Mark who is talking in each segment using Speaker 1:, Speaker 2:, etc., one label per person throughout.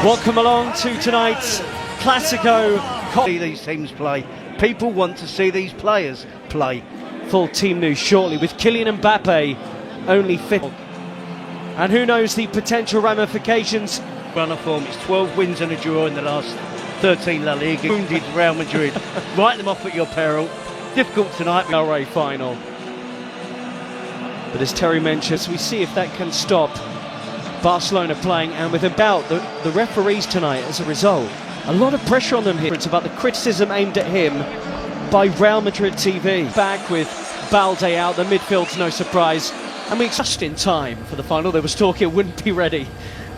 Speaker 1: Welcome along to tonight's Classico.
Speaker 2: See these teams play. People want to see these players play.
Speaker 1: Full team news shortly with Kylian Mbappe only fit. And who knows the potential ramifications.
Speaker 2: Run of form, it's 12 wins and a draw in the last 13 La Liga. Wounded Real Madrid. Write them off at your peril. Difficult tonight.
Speaker 1: LA final. But as Terry mentions, we see if that can stop Barcelona playing, and with about the referees tonight as a result. A lot of pressure on them here. It's about the criticism aimed at him by Real Madrid TV. Back with Balde out, the midfield's no surprise. And we just in time for the final. There was talk it wouldn't be ready.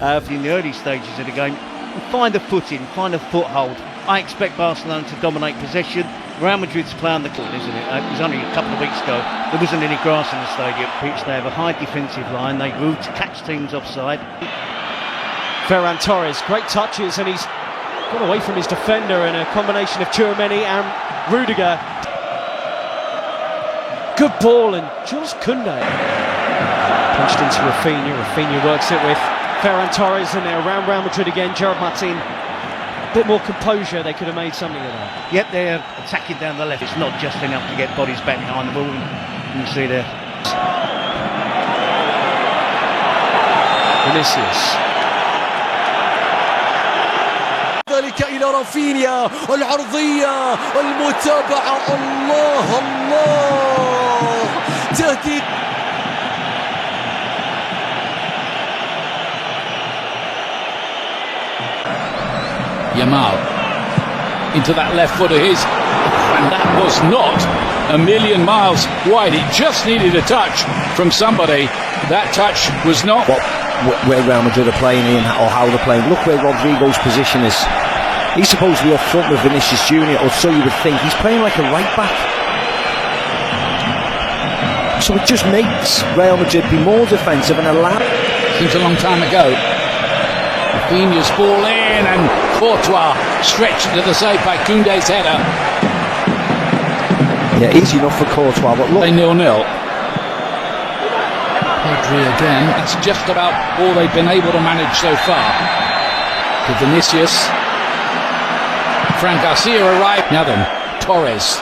Speaker 2: In the early stages of the game, find a footing, find a foothold. I expect Barcelona to dominate possession. Real Madrid's play on the court, isn't it? It was only a couple of weeks ago. There wasn't any grass in the stadium. They have a high defensive line. They will catch teams offside.
Speaker 1: Ferran Torres, great touches, and he's got away from his defender in a combination of Tchouaméni and Rudiger. Good ball, and Jules Koundé punched into Rafinha. Rafinha works it with Ferran Torres, and they're around Real Madrid again. Gerard Martin, a bit more composure, they could have made something of that.
Speaker 2: Yep, they're attacking down the left. It's not just enough to get bodies back behind the ball. You can see there.
Speaker 1: Vinicius.
Speaker 3: ذلك إلى رافينيا، العرضية، المتابعة، الله الله، تهديد.
Speaker 4: Yamal into that left foot of his, and that was not a million miles wide. It just needed a touch from somebody. That touch was not
Speaker 5: where Real Madrid are playing in, or how they're playing. Look where Rodrigo's position is. He's supposed to be up front with Vinicius Junior, or so you would think. He's playing like a right back, so it just makes Real Madrid be more defensive and allow.
Speaker 4: Seems a long time ago. Rafinha's ball in, and Courtois stretched to the save by Koundé's header.
Speaker 5: Yeah, easy enough for Courtois, but look.
Speaker 4: 0-0. Pedri again. That's just about all they've been able to manage so far. To Vinicius. Fran Garcia arrived. Now then, Torres.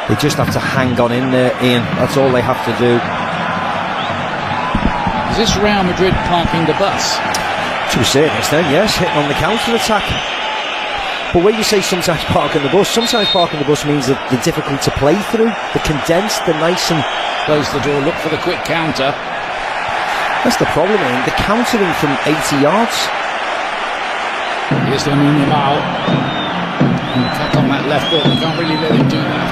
Speaker 5: They just have to hang on in there, Ian. That's all they have to do.
Speaker 4: Is this Real Madrid parking the bus?
Speaker 5: To a certain extent, yes, hitting on the counter-attack. But when you say sometimes parking the bus means that they're difficult to play through. They're condensed, they're nice and...
Speaker 4: Close the door, look for the quick counter.
Speaker 5: That's the problem, Ian. They're countering from 80 yards.
Speaker 4: Here's Lamine Yamal. Cut on that left foot, they can't really let him do that.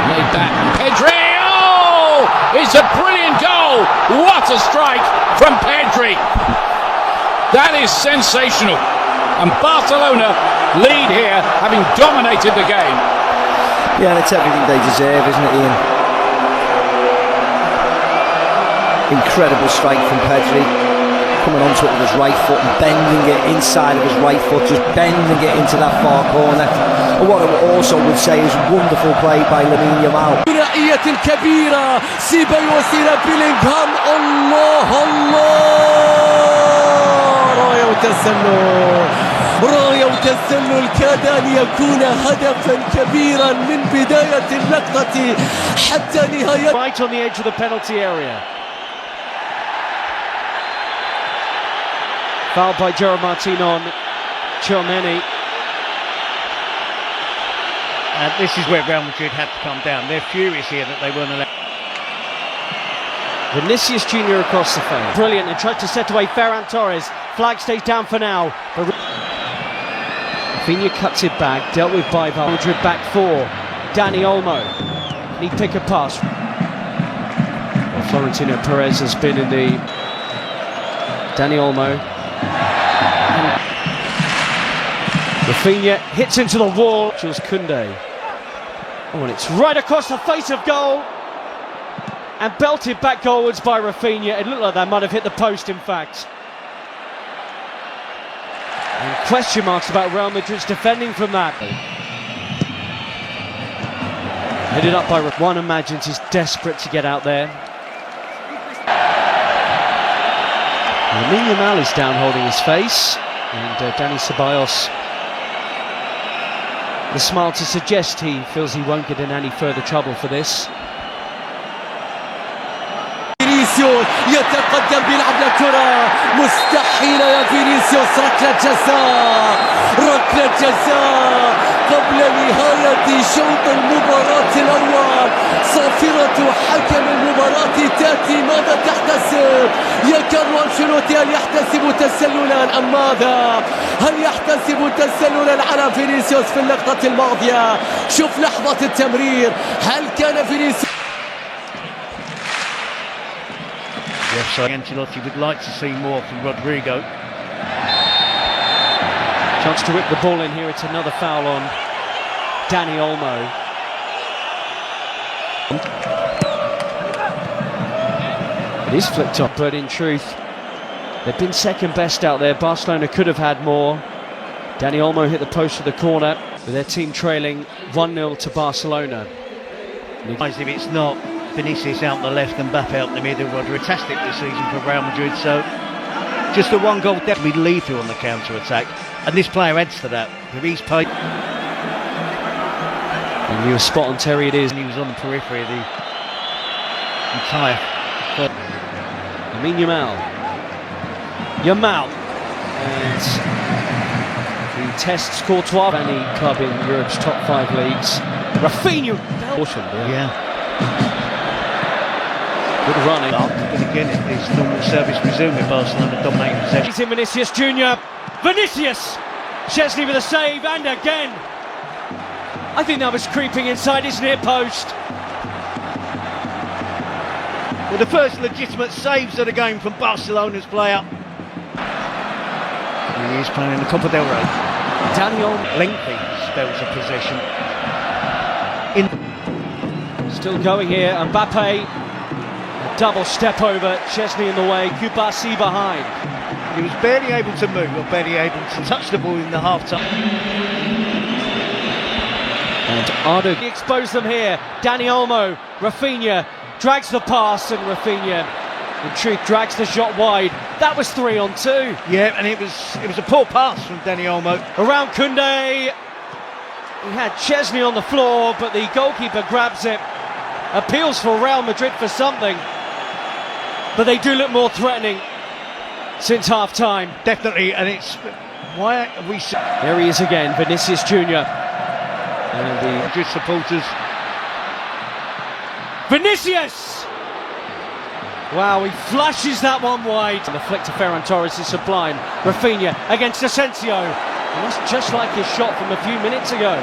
Speaker 4: Laid back, Pedri! Oh! It's a brilliant goal! What a strike from Pedri! That is sensational. And Barcelona lead here, having dominated the game.
Speaker 5: Yeah, and it's everything they deserve, isn't it, Ian? Incredible strike from Pedri. Coming onto it with his right foot and bending it inside of his right foot, just bending it into that far corner. And what I also would say is wonderful play by Lamine Yamal.
Speaker 3: ثنائية كبيرة، سيباي وسيلة بيلينغهام، الله الله، راية وتسلل، راية وتسلل كاد أن يكون هدفا كبيرا من بداية اللقطة حتى نهاية.
Speaker 1: Right on the edge of the penalty area. Fouled by Gerard Martin on Tchouaméni.
Speaker 2: And this is where Real Madrid had to come down. They're furious here that they weren't allowed.
Speaker 1: Vinicius Junior across the field. Brilliant, and tried to set away Ferran Torres. Flag stays down for now. But Rafinha cuts it back, dealt with by Real Madrid back four. Dani Olmo. Can he pick a pass? Well, Florentino Perez has been in the... Dani Olmo. Rafinha hits into the wall. Jules Koundé. Oh, and it's right across the face of goal. And belted back goalwards by Rafinha. It looked like that might have hit the post, in fact. And question marks about Real Madrid's defending from that. Headed up by one imagines he's desperate to get out there. Lamine Yamal is down holding his face, and Dani Ceballos, the smile to suggest he feels he won't get in any further trouble for this.
Speaker 3: فينيسيوس يتقدم بيلعب لكرة مستحيلة يا فينيسيوس. ركلة جزاء، ركلة جزاء قبل نهاية شوط المباراة الأول. صافرة حكم المباراة تأتي. ماذا تحتسب يا كارلو أنشيلوتي؟ هل يحتسب تسللا أم ماذا؟ هل يحتسب تسللا على فينيسيوس في اللقطة الماضية؟ شوف لحظة التمرير، هل كان فينيسيوس؟
Speaker 2: So Ancelotti would like to see more from Rodrigo.
Speaker 1: Chance to whip the ball in here. It's another foul on Dani Olmo. It is flicked up, but in truth, they've been second best out there. Barcelona could have had more. Dani Olmo hit the post of the corner, with their team trailing 1-0 to Barcelona.
Speaker 2: If it's not Vinicius out the left and Mbappe out the middle, fantastic this season for Real Madrid. So just the one goal definitely lethal on the counter-attack, and this player adds to that. If he's paid,
Speaker 1: and you were spot on, Terry. It is.
Speaker 2: And he was on the periphery of the entire.
Speaker 1: Lamine Yamal, and he tests Courtois, any club in Europe's top 5 leagues. Rafinha,
Speaker 2: yeah.
Speaker 1: Good running.
Speaker 2: But again, it's normal service resume with Barcelona dominating possession.
Speaker 1: He's in Vinicius Junior. Vinicius! Chesney with a save, and again. I think that was creeping inside his near post.
Speaker 2: Well, the first legitimate saves of the game from Barcelona's player. He is playing in the Copa del Rey.
Speaker 1: Daniel.
Speaker 2: Lengthy spells of possession.
Speaker 1: Still going here, Mbappe. Double step over, Chesney in the way, Kubasi behind.
Speaker 2: He was barely able to move, or barely able to touch the ball in the half-time.
Speaker 1: And Ardo exposed them here. Dani Olmo, Rafinha drags the pass, and Rafinha, in truth, drags the shot wide. That was 3-on-2.
Speaker 2: Yeah, and it was a poor pass from Dani Olmo.
Speaker 1: Around Koundé. He had Chesney on the floor, but the goalkeeper grabs it. Appeals for Real Madrid for something, but they do look more threatening since half-time.
Speaker 2: Definitely, and it's why are we.
Speaker 1: There he is again, Vinicius Junior, and the
Speaker 2: Madrid supporters.
Speaker 1: Vinicius! Wow, he flashes that one wide. And the flick to Ferran Torres is sublime. Rafinha against Asensio. And that's just like his shot from a few minutes ago.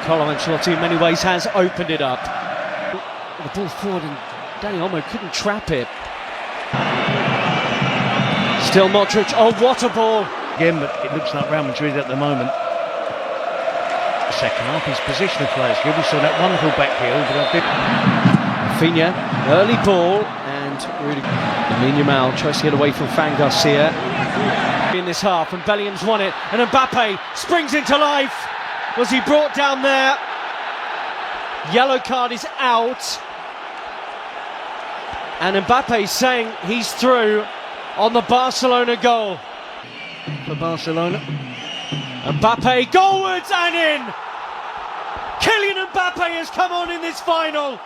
Speaker 1: Carlo Ancelotti in many ways has opened it up. The ball forward, and Dani Olmo couldn't trap it. Still Modric. Oh, what a ball!
Speaker 2: Again, but it looks like Real Madrid at the moment. Second half, his positional players good. We saw that wonderful back heel, but a bit.
Speaker 1: Rafinha, early ball, and really. Lamine Yamal tries to get away from Fran Garcia in this half, and Bellingham's won it, and Mbappe springs into life. Was he brought down there? Yellow card is out. And Mbappe saying he's through on the Barcelona goal.
Speaker 2: For Barcelona.
Speaker 1: Mbappe goalwards and in. Kylian Mbappe has come on in this final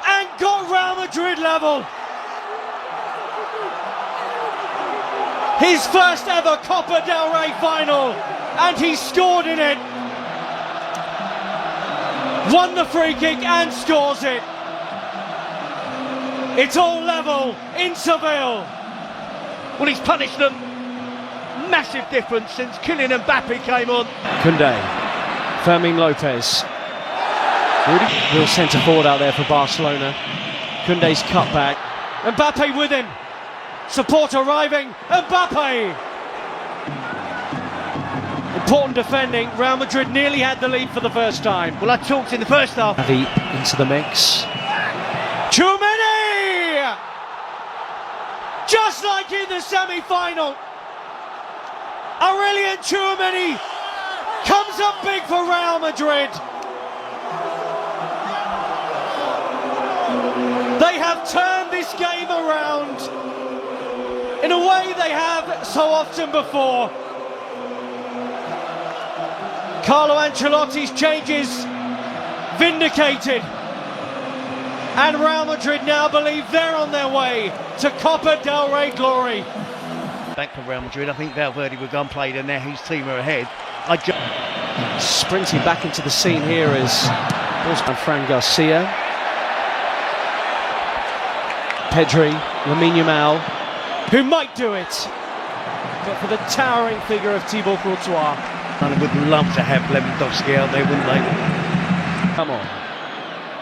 Speaker 1: and got Real Madrid level. His first ever Copa del Rey final, and he scored in it. Won the free kick and scores it. It's all level in Seville.
Speaker 2: Well, he's punished them. Massive difference since Kylian Mbappe came on.
Speaker 1: Koundé, Fermin Lopez. Really real centre forward out there for Barcelona. Koundé's cut back. Mbappe with him. Support arriving. Mbappe. Important defending. Real Madrid nearly had the lead for the first time.
Speaker 2: Well, I talked in the first half.
Speaker 1: Into the mix. Tchouaméni! Just like in the semi-final. Aurelien Tchouaméni comes up big for Real Madrid. They have turned this game around. in a way they have so often before. Carlo Ancelotti's changes vindicated, and Real Madrid now believe they're on their way to Copa del Rey glory.
Speaker 2: Back for Real Madrid, I think Valverde will go and play, and now his team are ahead.
Speaker 1: Sprinting back into the scene here is Fran Garcia, Pedri, Lamine Yamal, who might do it, but for the towering figure of Thibaut Courtois.
Speaker 2: And I would love to have Lewandowski out there, wouldn't they?
Speaker 1: Come on.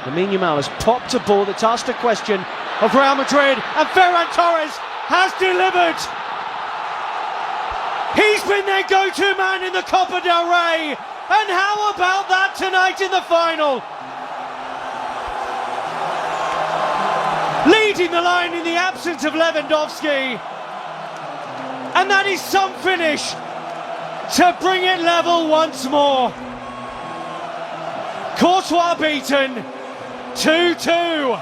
Speaker 1: Lamine Yamal has popped a ball that's asked a question of Real Madrid, and Ferran Torres has delivered. He's been their go-to man in the Copa del Rey, and how about that tonight in the final? Leading the line in the absence of Lewandowski, and that is some finish to bring it level once more. Courtois beaten, 2-2.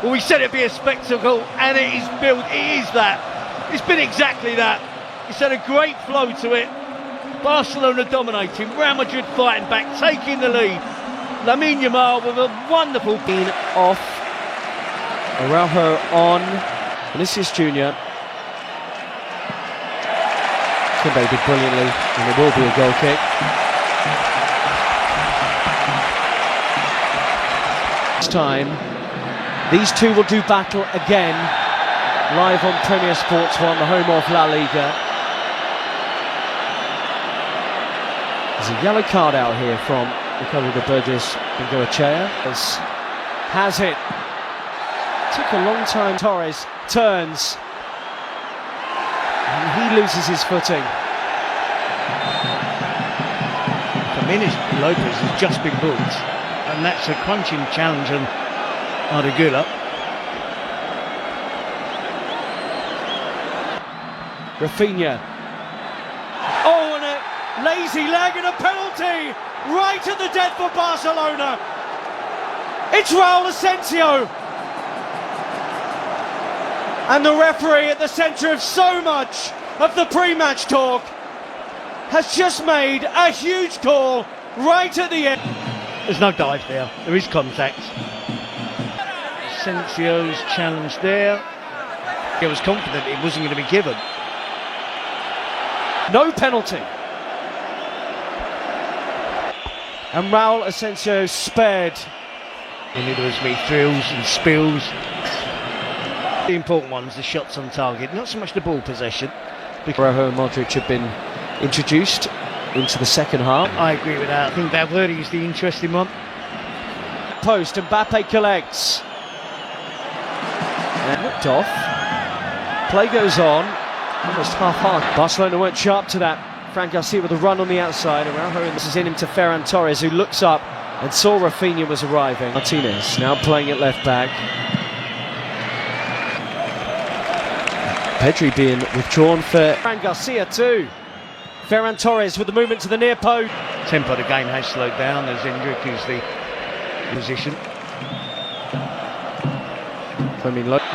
Speaker 2: Well, we said it'd be a spectacle, and it is built. It is that. It's been exactly that. It's had a great flow to it. Barcelona dominating, Real Madrid fighting back, taking the lead. Lamine Yamal with a wonderful
Speaker 1: being off. Araujo on. Vinicius Jr. Kimbe did brilliantly, and it will be a goal kick. This time, these two will do battle again, live on Premier Sports 1, the home of La Liga. There's a yellow card out here from Ricardo de Burgos Bengoechea. Has it. Took a long time. Torres turns. And he loses his footing.
Speaker 2: Jimenez Lopez has just been booked, and that's a crunching challenge on Ardagula.
Speaker 1: Rafinha. Oh, and a lazy leg and a penalty right at the death for Barcelona. It's Raul Asensio. And the referee at the centre of so much of the pre-match talk has just made a huge call right at the end.
Speaker 2: There's no dive there, there is contact. Asensio's challenge there. He was confident it wasn't going to be given.
Speaker 1: No penalty. And Raul Asensio spared.
Speaker 2: And there was me thrills and spills. The important ones, the shots on target, not so much the ball possession.
Speaker 1: Araujo and Modric have been introduced into the second half.
Speaker 2: I agree with that. I think Valverde is the interesting one.
Speaker 1: Post, Mbappe collects. And looked off. Play goes on. Almost half-hearted. Barcelona weren't sharp to that. Fran Garcia with a run on the outside. Araujo, and this is in him to Ferran Torres, who looks up and saw Rafinha was arriving. Martinez now playing at left back. Pedri being withdrawn for Fran Garcia too. Ferran Torres with the movement to the near post.
Speaker 2: Tempo of the game has slowed down as Endrick is the position.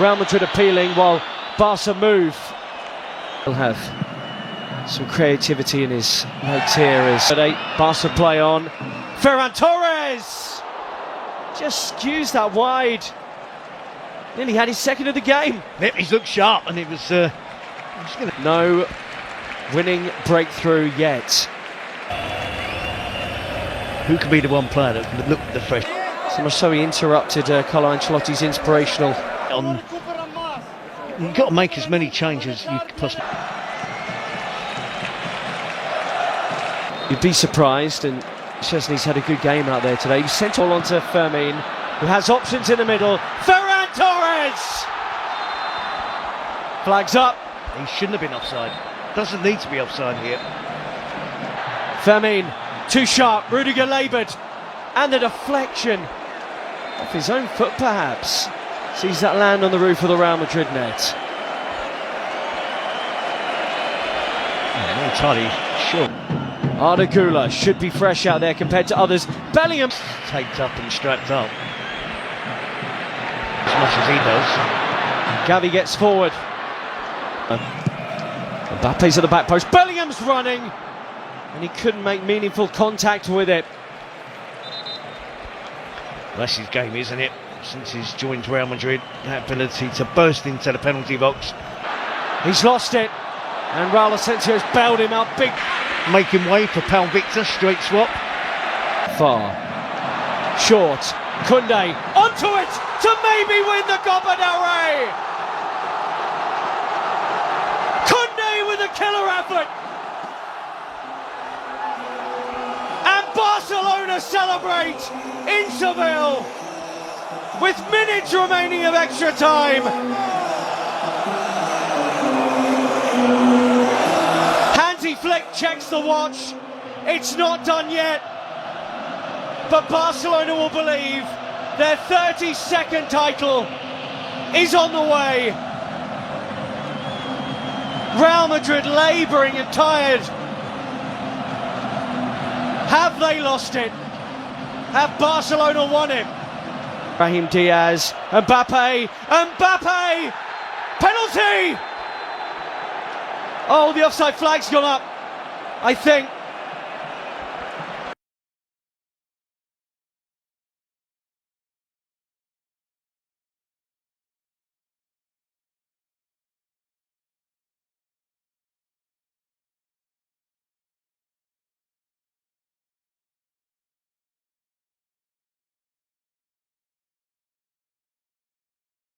Speaker 1: Real Madrid appealing while Barca move. He'll have some creativity in his notes here as Barca play on. Ferran Torres just skews that wide. Nearly had his second of the game.
Speaker 2: Yep, he's looked sharp, and it was
Speaker 1: no winning breakthrough yet.
Speaker 2: Who could be the one player that would look the fresh?
Speaker 1: So much so he interrupted Carlo Ancelotti's inspirational.
Speaker 2: You've got to make as many changes as you could possibly.
Speaker 1: You'd be surprised, and Szczesny's had a good game out there today. He sent all on to Fermin, who has options in the middle. Ferran Torres! Flags up.
Speaker 2: He shouldn't have been offside. Doesn't need to be offside here.
Speaker 1: Fermin, too sharp. Rudiger laboured. And the deflection off his own foot, perhaps. Sees that land on the roof of the Real Madrid net.
Speaker 2: I'm not entirely sure.
Speaker 1: Ardagula should be fresh out there compared to others. Bellingham
Speaker 2: Taped up and strapped up. As much as he does.
Speaker 1: Gavi gets forward. Mbappe's at the back post. Bellingham's running, and he couldn't make meaningful contact with it.
Speaker 2: That's his game, isn't it? Since he's joined Real Madrid, that ability to burst into the penalty box.
Speaker 1: He's lost it, and Raul Asensio's bailed him out big.
Speaker 2: Making way for Pal Victor, straight swap.
Speaker 1: Far. Short. Koundé onto it to maybe win the Copa del Rey. Koundé with a killer effort. And Barcelona celebrate in Seville with minutes remaining of extra time. Hansi Flick checks the watch. It's not done yet. But Barcelona will believe their 32nd title is on the way. Real Madrid labouring and tired. Have they lost it? Have Barcelona won it? Brahim Diaz, Mbappe, penalty! Oh, the offside flag's gone up, I think.